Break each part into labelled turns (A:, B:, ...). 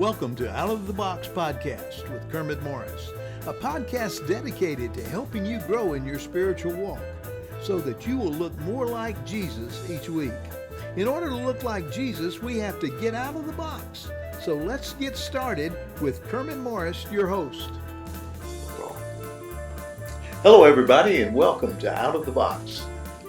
A: Welcome to Out of the Box Podcast with Kermit Morris, a podcast dedicated to helping you grow in your spiritual walk so that you will look more like Jesus each week. In order to look like Jesus, we have to get out of the box. So let's get started with Kermit Morris, your host. Hello, everybody, and welcome to Out of the Box.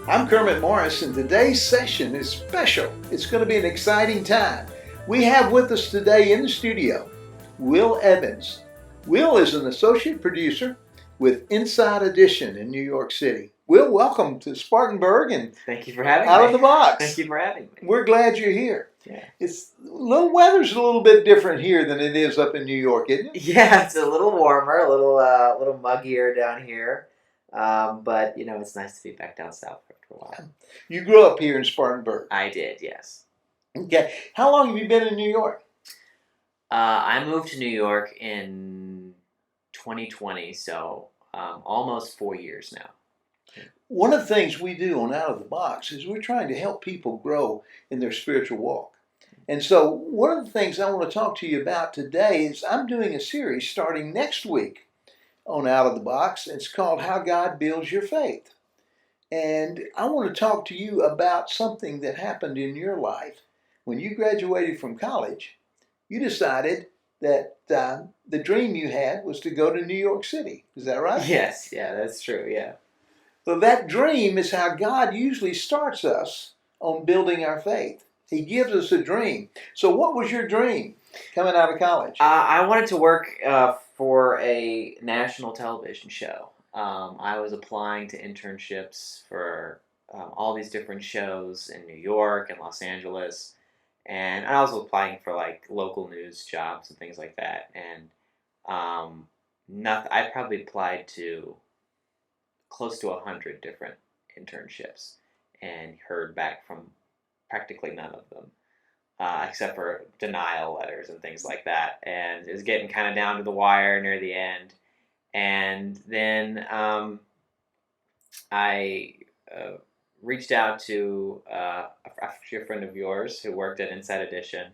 A: I'm Kermit Morris, and today's session is special. It's going to be an exciting time. We have with us today in the studio Will Evans. Will is an associate producer with Inside Edition in New York City. Will, welcome to Spartanburg and
B: thank you for having me.
A: Out of the Box.
B: Thank you for having me.
A: We're glad you're here.
B: Yeah.
A: Weather's a little bit different here than it is up in New York, isn't it?
B: Yeah, it's a little warmer, a little muggier down here, but it's nice to be back down south for a while.
A: You grew up here in Spartanburg.
B: I did, yes.
A: Okay. How long have you been in New York?
B: I moved to New York in 2020, so almost 4 years now.
A: One of the things we do on Out of the Box is we're trying to help people grow in their spiritual walk. And so one of the things I want to talk to you about today is I'm doing a series starting next week on Out of the Box. It's called How God Builds Your Faith. And I want to talk to you about something that happened in your life. When you graduated from college, you decided that the dream you had was to go to New York City. Is that right?
B: Yes, yeah, that's true, yeah.
A: So that dream is how God usually starts us on building our faith. He gives us a dream. So what was your dream coming out of college?
B: I wanted to work for a national television show. I was applying to internships for all these different shows in New York and Los Angeles. And I was applying for like local news jobs and things like that. And I probably applied to close to 100 different internships and heard back from practically none of them, except for denial letters and things like that. And it was getting kind of down to the wire near the end. And then I reached out to a friend of yours who worked at Inside Edition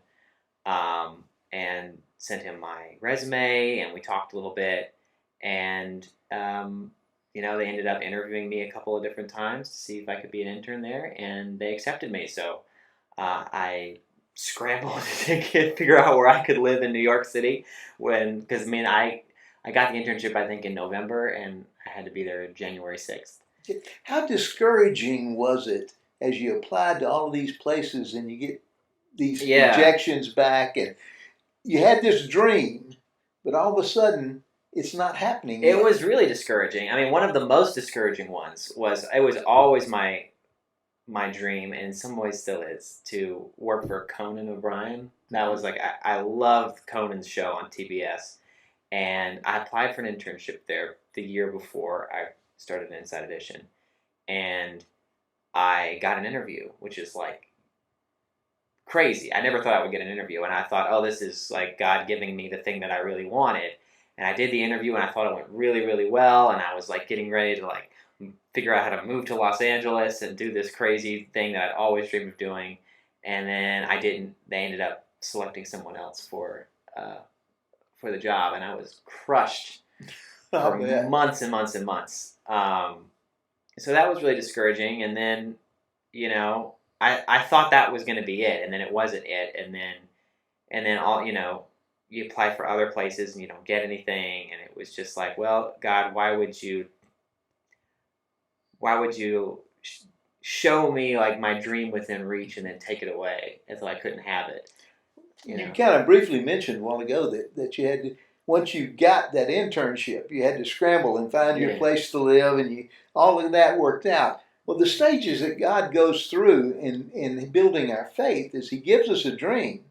B: and sent him my resume, and we talked a little bit. And, they ended up interviewing me a couple of different times to see if I could be an intern there, and they accepted me. So I scrambled to figure out where I could live in New York City because I got the internship, I think, in November, and I had to be there January 6th.
A: How discouraging was it as you applied to all of these places and you get these rejections back, and you had this dream, but all of a sudden it's not happening yet?
B: It was really discouraging. I mean, one of the most discouraging ones was it was always my dream, and in some ways still is, to work for Conan O'Brien. That was like, I loved Conan's show on TBS, and I applied for an internship there the year before I started Inside Edition, and I got an interview, which is like crazy. I never thought I would get an interview, and I thought, oh, this is like God giving me the thing that I really wanted. And I did the interview, and I thought it went really, really well, and I was like getting ready to like figure out how to move to Los Angeles and do this crazy thing that I'd always dreamed of doing. And then I didn't. They ended up selecting someone else for the job, and I was crushed for months and months and months. So that was really discouraging. And then, I thought that was going to be it, and then it wasn't it. And then all, you apply for other places and you don't get anything. And it was just like, well, God, why would you show me like my dream within reach and then take it away as though I couldn't have it?
A: You kind of briefly mentioned a while ago that you had to, once you got that internship, you had to scramble and find your place to live, and all of that worked out. Well, the stages that God goes through in building our faith is He gives us a dream,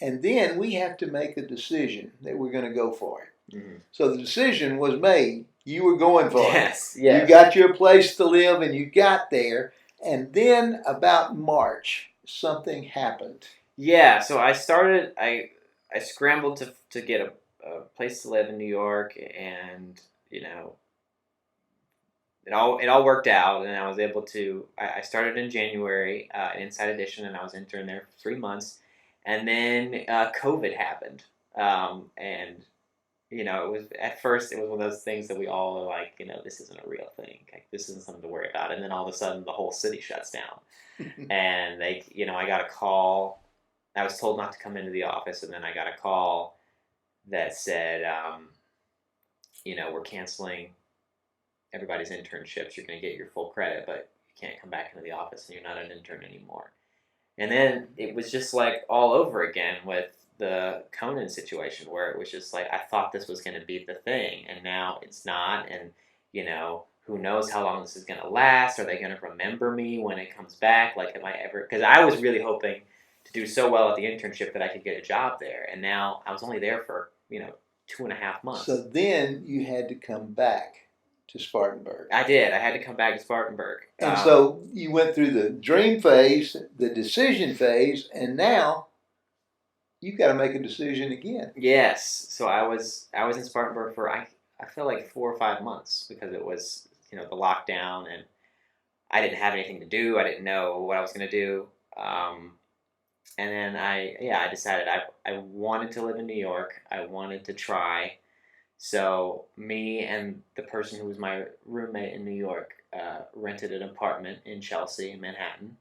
A: and then we have to make a decision that we're going to go for it. Mm-hmm. So the decision was made. You were going for it.
B: Yes.
A: You got your place to live, and you got there. And then about March, something happened.
B: Yeah, so I scrambled to get a place to live in New York, and it all worked out, and I was able to. I started in January at Inside Edition, and I was intern there for 3 months, And then COVID happened, and it was at first it was one of those things that we all are like, this isn't a real thing. Like, this isn't something to worry about. And then all of a sudden, the whole city shuts down, and I got a call. I was told not to come into the office, and then I got a call that said, we're canceling everybody's internships. You're going to get your full credit, but you can't come back into the office, and you're not an intern anymore. And then it was just like all over again with the Conan situation, where it was just like, I thought this was going to be the thing, and now it's not. And who knows how long this is going to last? Are they going to remember me when it comes back? Like, am I ever? Because I was really hoping to do so well at the internship that I could get a job there, and now I was only there for 2.5 months.
A: So then you had to come back to Spartanburg.
B: I did. I had to come back to Spartanburg.
A: And so you went through the dream phase, the decision phase, and now you've got to make a decision again.
B: Yes. So I was in Spartanburg for I feel like 4 or 5 months, because it was the lockdown, and I didn't have anything to do. I didn't know what I was going to do. And then I decided I wanted to live in New York. I wanted to try. So me and the person who was my roommate in New York rented an apartment in Chelsea, in Manhattan,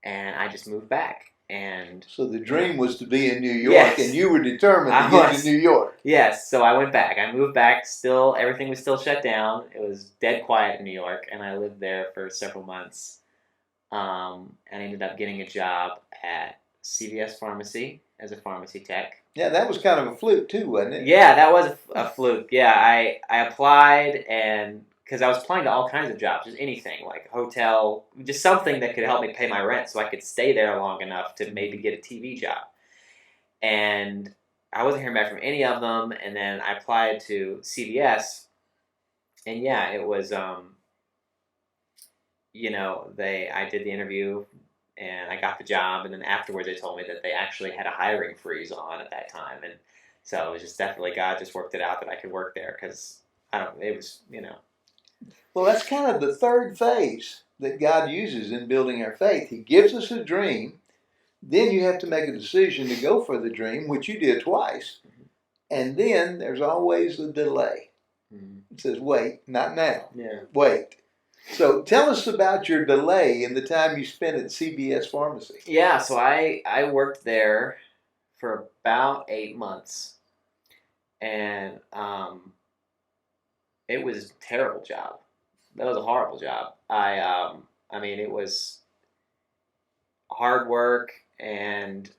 B: and I just moved back. And
A: so the dream was to be in New York,
B: yes,
A: and you were determined to get to New York.
B: Yes, so I went back. I moved back. Still, everything was still shut down. It was dead quiet in New York, and I lived there for several months. And I ended up getting a job at CVS Pharmacy as a pharmacy tech.
A: Yeah, that was kind of a fluke too, wasn't it?
B: Yeah, that was a fluke. Yeah, I applied, and because I was applying to all kinds of jobs, just anything, like hotel, just something that could help me pay my rent so I could stay there long enough to maybe get a TV job. And I wasn't hearing back from any of them, and then I applied to CVS, and yeah, it was, I did the interview, and I got the job, and then afterwards they told me that they actually had a hiring freeze on at that time, and so it was just definitely God just worked it out that I could work there, because it was.
A: Well, that's kind of the third phase that God uses in building our faith. He gives us a dream, then you have to make a decision to go for the dream, which you did twice, and then there's always a delay. It says, wait, not now.
B: Yeah.
A: Wait. So tell us about your delay in the time you spent at CVS Pharmacy.
B: Yeah, so I worked there for about 8 months, and it was a terrible job. That was a horrible job. I mean, it was hard work, and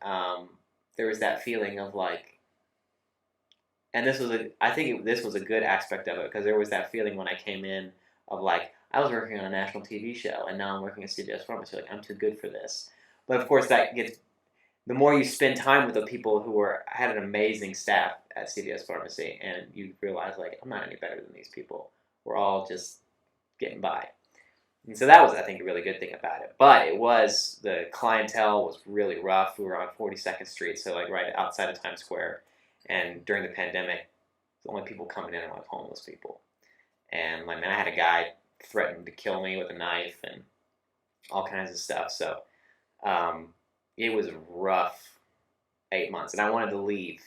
B: there was that feeling of like, and this was a good aspect of it, because there was that feeling when I came in of like, I was working on a national TV show, and now I'm working at CVS Pharmacy. Like, I'm too good for this. But of course, the more you spend time with the people who had an amazing staff at CVS Pharmacy, and you realize, like, I'm not any better than these people. We're all just getting by. And so that was, I think, a really good thing about it. But the clientele was really rough. We were on 42nd Street, so like right outside of Times Square. And during the pandemic, the only people coming in were like homeless people. And like, man, I had a guy threatened to kill me with a knife and all kinds of stuff. So it was a rough 8 months, and I wanted to leave.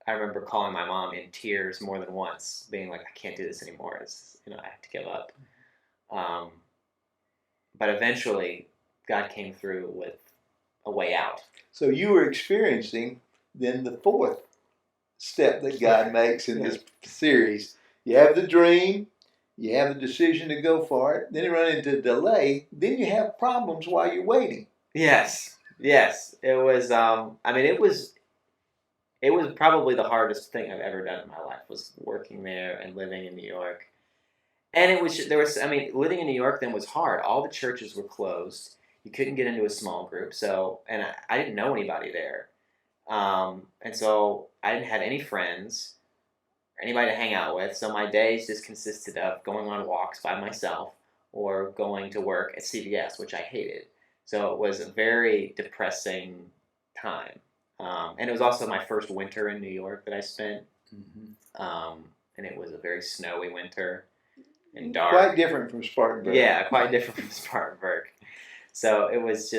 B: I remember calling my mom in tears more than once, being like, I can't do this anymore. I have to give up. But eventually, God came through with a way out.
A: So you were experiencing then the fourth step that God makes in this series. You have the dream, you have the decision to go for it, then you run into delay, then you have problems while you're waiting.
B: Yes. It was, it was probably the hardest thing I've ever done in my life, was working there and living in New York. And living in New York then was hard. All the churches were closed. You couldn't get into a small group. So, and I didn't know anybody there. And so I didn't have any friends or anybody to hang out with. So my days just consisted of going on walks by myself or going to work at CVS, which I hated. So it was a very depressing time. And it was also my first winter in New York that I spent. Mm-hmm. And it was a very snowy winter and dark.
A: Quite different from Spartanburg.
B: Yeah, quite different from Spartanburg. So it was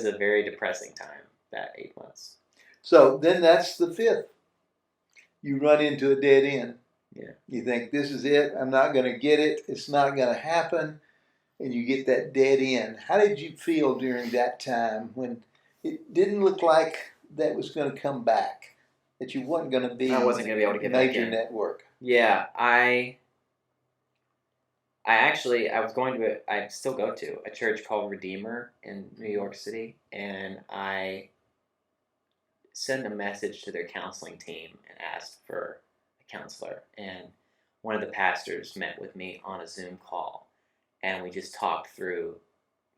B: a very depressing time, that 8 months.
A: So then that's the fifth. You run into a dead end.
B: Yeah.
A: You think, this is it. I'm not going to get it. It's not going to happen. And you get that dead end. How did you feel during that time when it didn't look like that was going to come back? That you wasn't going to be
B: I wasn't going to be able to get back
A: major
B: in.
A: network?
B: Yeah, I was going to I still go to a church called Redeemer in New York City, and I sent a message to their counseling team and asked for a counselor. And one of the pastors met with me on a Zoom call, and we just talked through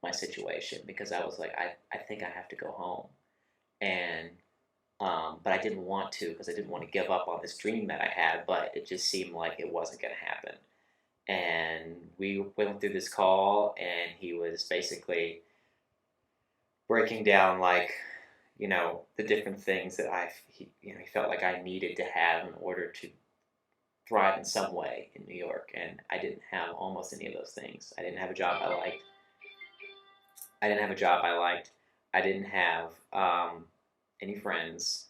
B: my situation because I was like, I think I have to go home, and but I didn't want to because I didn't want to give up on this dream that I had, but it just seemed like it wasn't going to happen. And we went through this call, and he was basically breaking down, like, the different things that he felt like I needed to have in order to thrive in some way in New York. And I didn't have almost any of those things. I didn't have a job I liked. I didn't have any friends.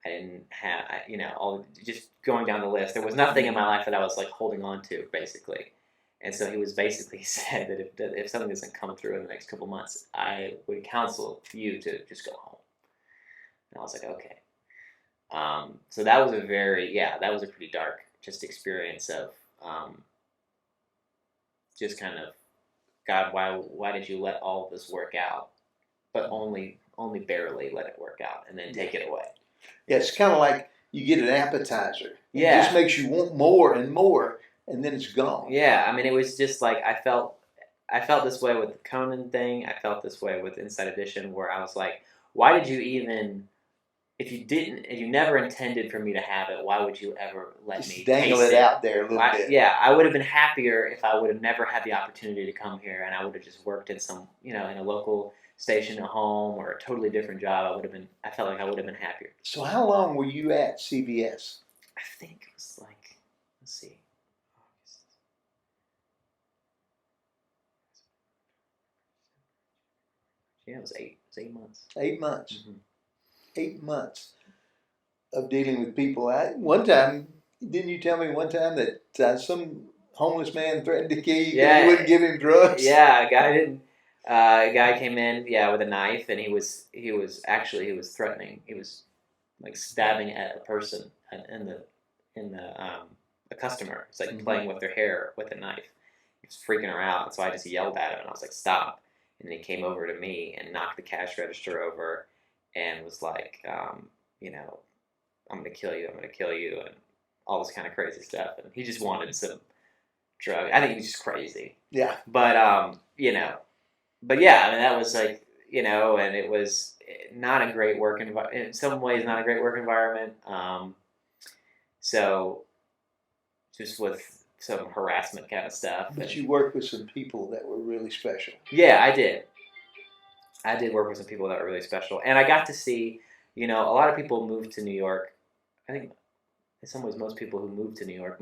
B: I didn't have, all just going down the list. There was nothing in my life that I was like holding on to, basically. And so he was basically said that if something doesn't come through in the next couple months, I would counsel you to just go home. And I was like, okay. So that was that was a pretty dark just experience of just kind of, God, why did you let all of this work out? But only barely let it work out and then take it away.
A: Yeah, it's kind of like you get an appetizer.
B: Yeah.
A: It just makes you want more and more, and then it's gone.
B: Yeah, I mean, it was just like I felt this way with the Conan thing. I felt this way with Inside Edition, where I was like, why did you even, if you never intended for me to have it, why would you ever let
A: Just
B: me
A: dangle
B: taste
A: it out there a little bit?
B: Yeah, I would have been happier if I would have never had the opportunity to come here, and I would have just worked in some, in a local station, a home, or a totally different job. I felt like I would have been happier.
A: So how long were you at CBS?
B: I think it was like, let's see. Yeah, it was 8 months.
A: 8 months.
B: Mm-hmm.
A: 8 months of dealing with people. One time, didn't you tell me one time that some homeless man threatened to kill you because you wouldn't give him drugs?
B: Yeah, a guy came in, with a knife, and he was threatening. He was like stabbing at a person a customer. It's like playing with their hair with a knife. He was freaking her out, and so I just yelled at him, and I was like, "Stop!" And then he came over to me and knocked the cash register over, and was like, "I'm gonna kill you. I'm gonna kill you," and all this kind of crazy stuff. And he just wanted some drug. I think he was just crazy.
A: Yeah.
B: But but yeah, I mean, that was like, and it was not a great work environment. In some ways, not a great work environment. So just with some harassment kind of stuff.
A: But you worked with some people that were really special.
B: Yeah, I did. I did work with some people that were really special, and I got to see, a lot of people move to New York. I think in some ways, most people who move to New York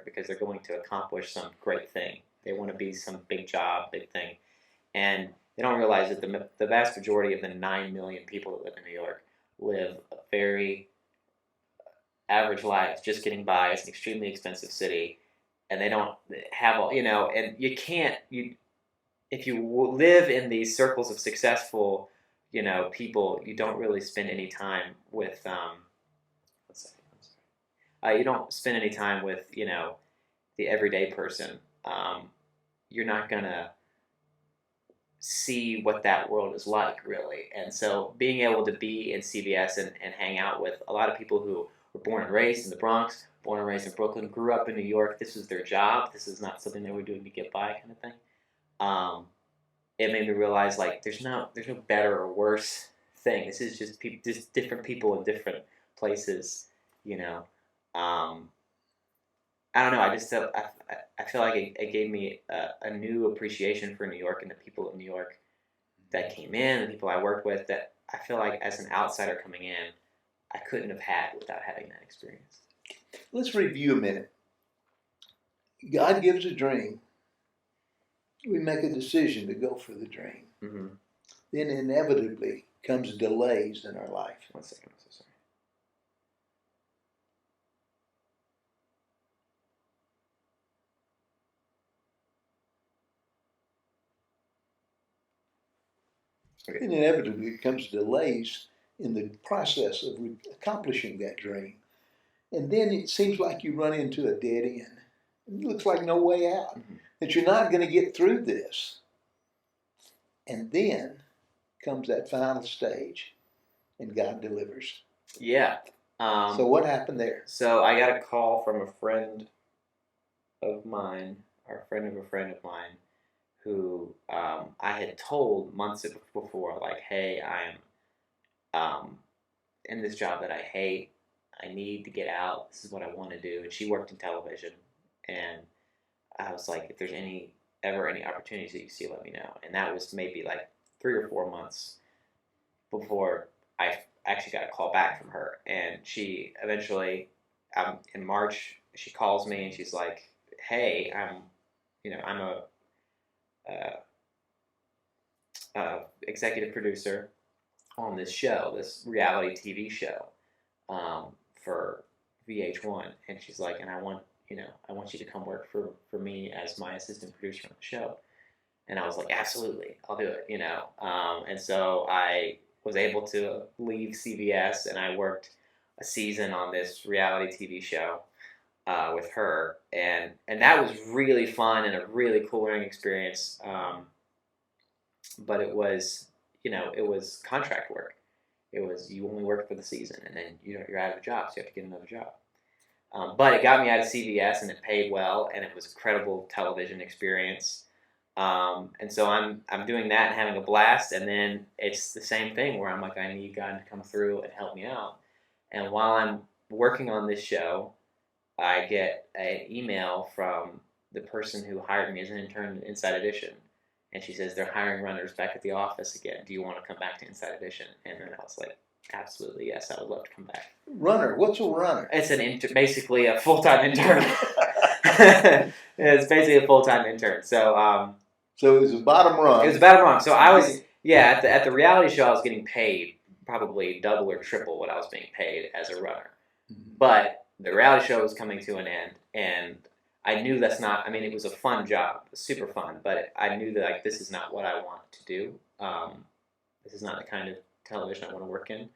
B: because they're going to accomplish some great thing. They want to be some big job, big thing. And they don't realize that the vast majority of the 9 million people that live in New York live a very average life, just getting by. It's an extremely expensive city, and they don't have all, and if you live in these circles of successful, people, you don't really spend any time with, you don't spend any time with, the everyday person. You're not going to see what that world is like, really. And so being able to be in CBS and hang out with a lot of people who were born and raised in the Bronx, born and raised in Brooklyn, grew up in New York, this was their job, this is not something they were doing to get by, kind of thing. It made me realize, like, there's no better or worse thing. This is just different people in different places, I don't know. I just feel like it gave me a new appreciation for New York and the people of New York that came in, the people I worked with, that I feel like as an outsider coming in, I couldn't have had without having that experience.
A: Let's review a minute. God gives a dream. We make a decision to go for the dream.
B: Mm-hmm.
A: then inevitably comes delays in our life.
B: 1 second. I'm so sorry. Okay.
A: And inevitably comes delays in the process of accomplishing that dream. And then it seems like you run into a dead end. It looks like no way out,
B: Mhm.
A: that you're not going to get through this. And then comes that final stage, and God delivers.
B: Yeah.
A: So what happened there?
B: So I got a call from a friend of mine, or a friend of a friend of mine, who I had told months before, like, hey, I'm in this job that I hate. I need to get out. This is what I want to do. And she worked in television, and I was like, if there's ever any opportunities that you see, let me know. And that was maybe like 3 or 4 months before I actually got a call back from her. And she eventually, in March, she calls me and she's like, hey, I'm a executive producer on this show, this reality TV show, for VH1, and she's like, and I want you to come work for me as my assistant producer on the show. And I was like, absolutely, I'll do it, and so I was able to leave CBS, and I worked a season on this reality TV show with her, and that was really fun and a really cool learning experience. But it was, it was contract work. It was, you only work for the season, and then you're out of a job, so you have to get another job. But it got me out of CBS, and it paid well, and it was a credible television experience. And so I'm doing that and having a blast, and then it's the same thing where I'm like, I need God to come through and help me out. And while I'm working on this show, I get an email from the person who hired me as an intern at Inside Edition. And she says, they're hiring runners back at the office again. Do you want to come back to Inside Edition? And then I was like, absolutely, yes, I would love to come back.
A: Runner, what's a runner?
B: It's basically a full-time intern. It's basically a full-time intern. So
A: So it was a bottom rung.
B: it was bad wrong. So I was, yeah, at the reality show, I was getting paid probably double or triple what I was being paid as a runner. But the reality show was coming to an end, and I knew that's not. I mean, it was a fun job, super fun, but I knew that like this is not what I want to do. This is not the kind of television I want to work in,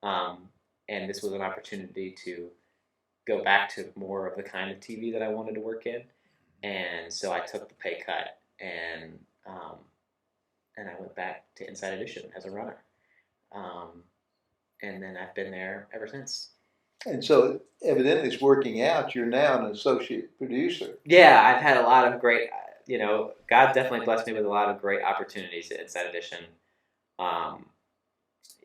B: and this was an opportunity to go back to more of the kind of TV that I wanted to work in, and so I took the pay cut and I went back to Inside Edition as a runner, and then I've been there ever since.
A: And so evidently it's working out. You're now an associate producer.
B: Yeah, I've had a lot of great, God definitely blessed me with a lot of great opportunities at Inside Edition.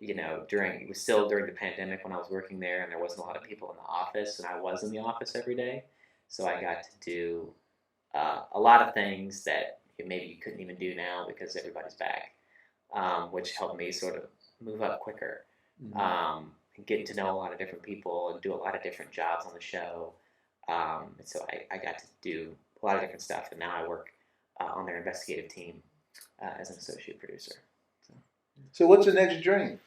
B: It was still during the pandemic when I was working there, and there wasn't a lot of people in the office, and I was in the office every day. So I got to do a lot of things that maybe you couldn't even do now because everybody's back, which helped me sort of move up quicker. And getting to know a lot of different people and do a lot of different jobs on the show. And so I got to do a lot of different stuff, and now I work on their investigative team as an associate producer.
A: So what's the next dream?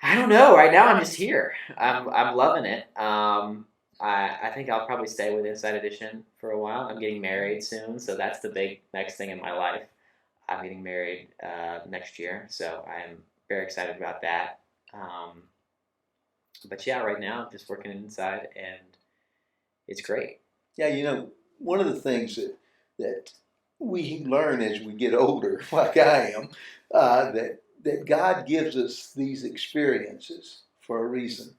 B: I don't know. Right now, I'm just here. I'm loving it. I think I'll probably stay with Inside Edition for a while. I'm getting married soon, so that's the big next thing in my life. I'm getting married next year, so I'm very excited about that. But yeah, right now I'm just working inside, and it's great.
A: Yeah, one of the things that we learn as we get older, like I am, that God gives us these experiences for a reason.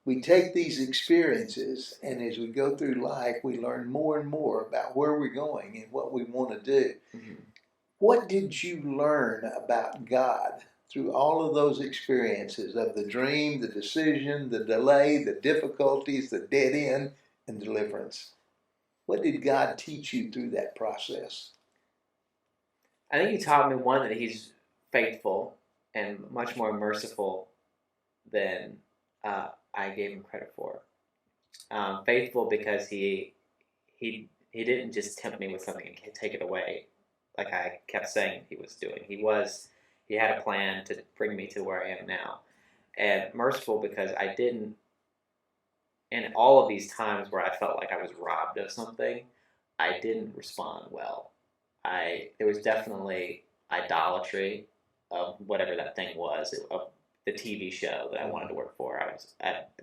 A: We take these experiences, and as we go through life, we learn more and more about where we're going and what we want to do.
B: Mm-hmm.
A: What did you learn about God through all of those experiences of the dream, the decision, the delay, the difficulties, the dead end, and deliverance? What did God teach you through that process?
B: I think he taught me, one, that he's faithful and much more merciful than I gave him credit for. Faithful because he didn't just tempt me with something and take it away like I kept saying he was doing. He had a plan to bring me to where I am now. And merciful because I didn't, in all of these times where I felt like I was robbed of something, I didn't respond well. There was definitely idolatry of whatever that thing was, of the TV show that I wanted to work for.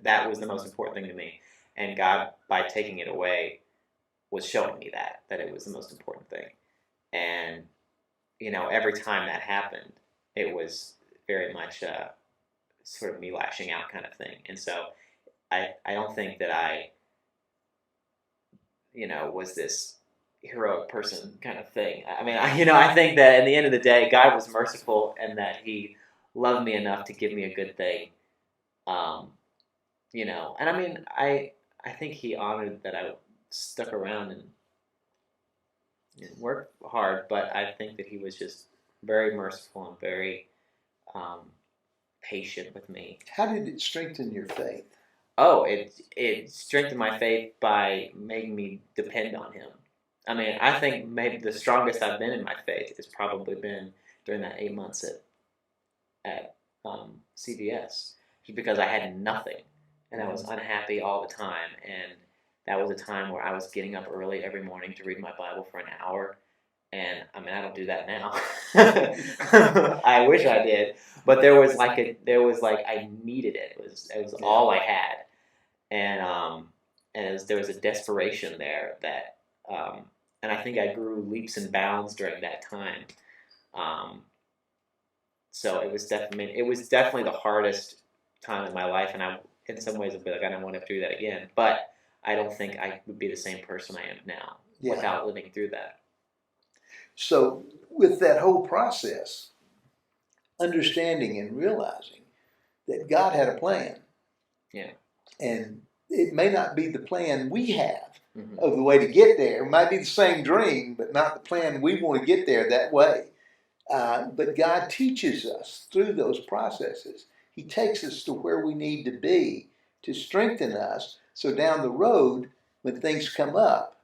B: That was the most important thing to me. And God, by taking it away, was showing me that it was the most important thing. And, every time that happened, it was very much sort of me lashing out kind of thing. And so I don't think that I, was this heroic person kind of thing. I mean, I think that at the end of the day, God was merciful and that he loved me enough to give me a good thing. And I mean, I think he honored that I stuck around and worked hard, but I think that he was just very merciful and very patient with me.
A: How did it strengthen your faith?
B: Oh, it strengthened my faith by making me depend on him. I mean, I think maybe the strongest I've been in my faith has probably been during that 8 months at CVS, just because I had nothing and I was unhappy all the time. And that was a time where I was getting up early every morning to read my Bible for an hour. And I mean, I don't do that now. I wish I did, but there was like I needed it. It was all I had, and there was a desperation there that, and I think I grew leaps and bounds during that time. So it was definitely the hardest time in my life, and in some ways I'd be like, I don't want to do that again. But I don't think I would be the same person I am now without living through that.
A: So with that whole process, understanding and realizing that God had a plan.
B: Yeah.
A: And it may not be the plan we have
B: Mm-hmm.
A: of the way to get there. It might be the same dream, but not the plan we want to get there that way. But God teaches us through those processes. He takes us to where we need to be to strengthen us. So down the road, when things come up,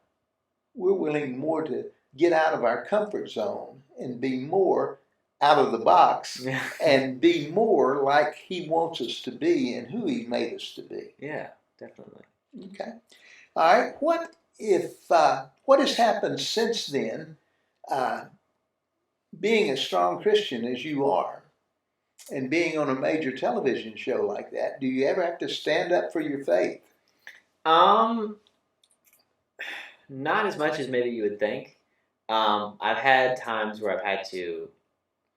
A: we're willing more to get out of our comfort zone and be more out of the box and be more like he wants us to be and who he made us to be.
B: Yeah, definitely.
A: Okay. All right. What has happened since then, being a strong Christian as you are and being on a major television show like that? Do you ever have to stand up for your faith?
B: Not as much as maybe you would think. I've had times where I've had to,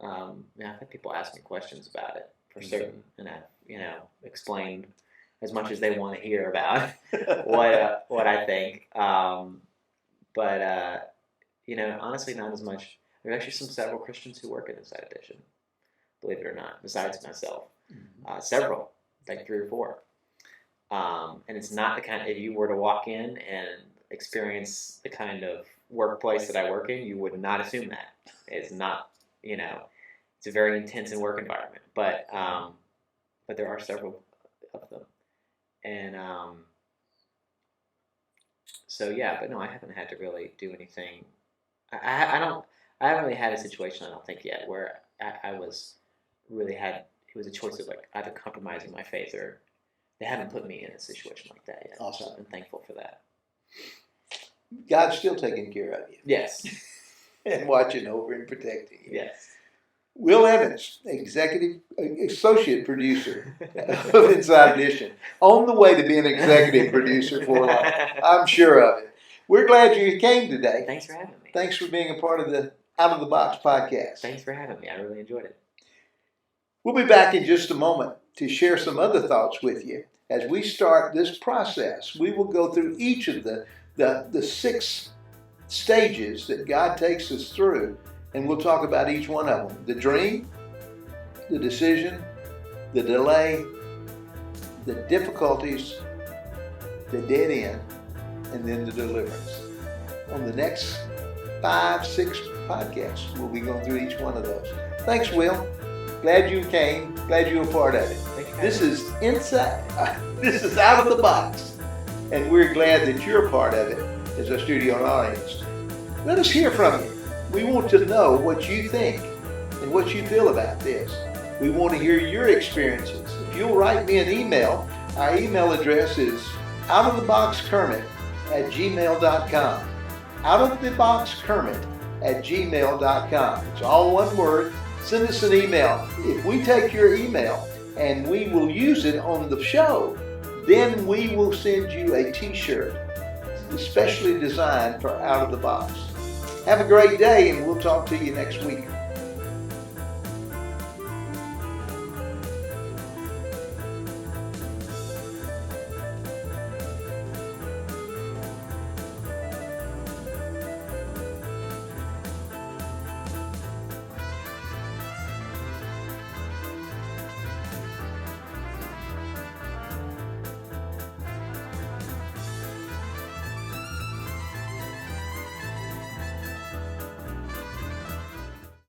B: I've had people ask me questions about it for certain, and I've, explained as much as they want to hear about what I think. But honestly, not as much. There's actually several Christians who work in Inside Edition, believe it or not, besides myself. Several, like 3 or 4. And it's not the kind, if you were to walk in and experience the kind of workplace that I work in, you would not assume that. It's not, it's a very intense work environment. But there are several of them. And but no, I haven't had to really do anything. I haven't really had a situation, I don't think yet, where I was really it was a choice of like either compromising my faith or they haven't put me in a situation like that yet.
A: Awesome.
B: So I've been thankful for that.
A: God's still taking care of you.
B: Yes.
A: And watching over and protecting you.
B: Yes.
A: Will Evans, associate producer of Inside Edition, on the way to being executive producer for life. I'm sure of it. We're glad you came today.
B: Thanks for having me.
A: Thanks for being a part of the Out of the Box podcast.
B: Thanks for having me. I really enjoyed it.
A: We'll be back in just a moment to share some other thoughts with you. As we start this process, we will go through each of the 6 stages that God takes us through, and we'll talk about each one of them. The dream, the decision, the delay, the difficulties, the dead end, and then the deliverance. On the next 5, 6 podcasts, we'll be going through each one of those. Thanks, Will. Glad you came. Glad you were part of it. This is this is Out of the Box, and we're glad that you're a part of it as a studio audience. Let us hear from you. We want to know what you think and what you feel about this. We want to hear your experiences. If you'll write me an email, our email address is outoftheboxkermit@gmail.com. Outoftheboxkermit@gmail.com. It's all one word. Send us an email. If we take your email and we will use it on the show, then we will send you a t-shirt especially designed for Out of the Box. Have a great day, and we'll talk to you next week.